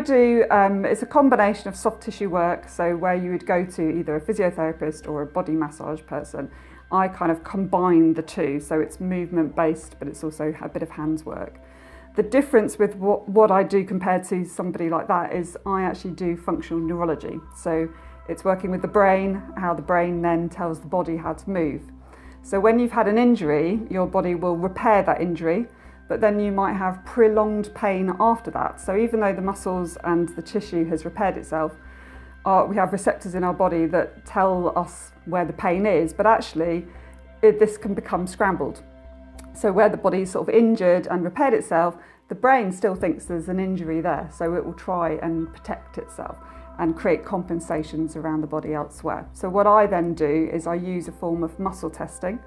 do, it's a combination of soft tissue work, so where you would go to either a physiotherapist or a body massage person. I kind of combine the two, so it's movement based, but it's also a bit of hands work. The difference with what I do compared to somebody like that is I actually do functional neurology. So it's working with the brain, how the brain then tells the body how to move. So when you've had an injury, your body will repair that injury, but then you might have prolonged pain after that. So even though the muscles and the tissue has repaired itself, we have receptors in our body that tell us where the pain is, but actually this can become scrambled. So where the body's sort of injured and repaired itself, the brain still thinks there's an injury there, so it will try and protect itself and create compensations around the body elsewhere. So what I then do is I use a form of muscle testing,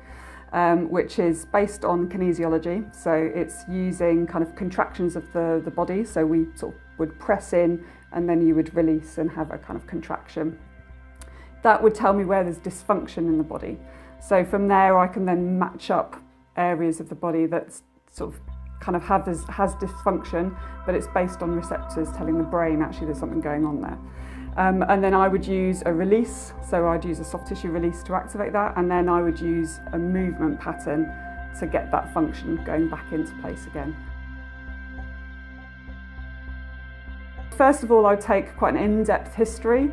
which is based on kinesiology. So it's using kind of contractions of the body. So we sort of would press in and then you would release and have a kind of contraction. That would tell me where there's dysfunction in the body. So from there I can then match up areas of the body that sort of kind of has dysfunction, but it's based on receptors telling the brain actually there's something going on there. And then I would use a release, so I'd use a soft tissue release to activate that, and then I would use a movement pattern to get that function going back into place again. First of all, I'd take quite an in-depth history.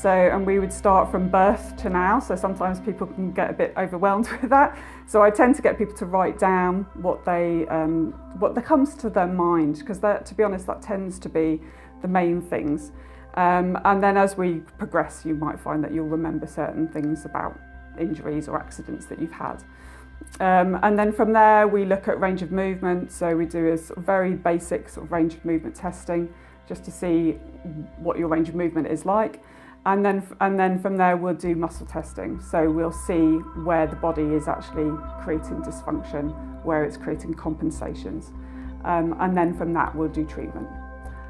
And we would start from birth to now, so sometimes people can get a bit overwhelmed with that. So I tend to get people to write down what comes to their mind, because to be honest, that tends to be the main things. And then as we progress, you might find that you'll remember certain things about injuries or accidents that you've had. And then from there, we look at range of movement. So we do a sort of very basic sort of range of movement testing, just to see what your range of movement is like. And then from there we'll do muscle testing. So we'll see where the body is actually creating dysfunction, where it's creating compensations. And then from that we'll do treatment.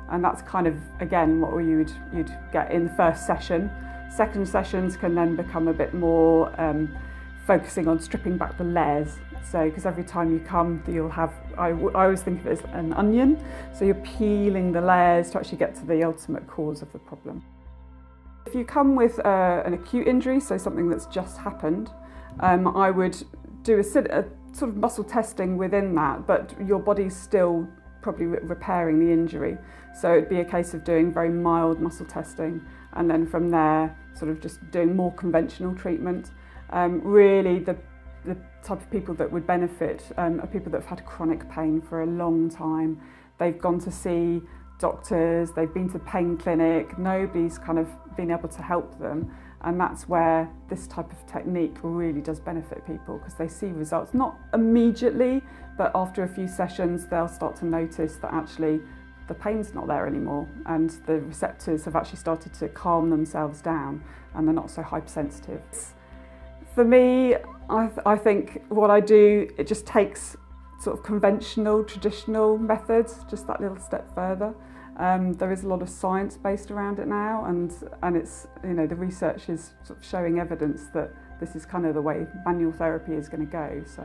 And that's kind of, again, what you'd get in the first session. Second sessions can then become a bit more focusing on stripping back the layers. So, because every time you come, you'll have, I always think of it as an onion. So you're peeling the layers to actually get to the ultimate cause of the problem. If you come with an acute injury, so something that's just happened, I would do a sort of muscle testing within that, but your body's still probably repairing the injury. So it'd be a case of doing very mild muscle testing, and then from there, sort of just doing more conventional treatment. Really, the type of people that would benefit are people that have had chronic pain for a long time. They've gone to see doctors, they've been to pain clinic, nobody's kind of been able to help them, and that's where this type of technique really does benefit people, because they see results, not immediately, but after a few sessions they'll start to notice that actually the pain's not there anymore, and the receptors have actually started to calm themselves down and they're not so hypersensitive. For me, I think what I do, it just takes sort of conventional, traditional methods, just that little step further. There is a lot of science based around it now, and it's, you know, the research is sort of showing evidence that this is kind of the way manual therapy is going to go. So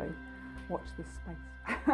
watch this space.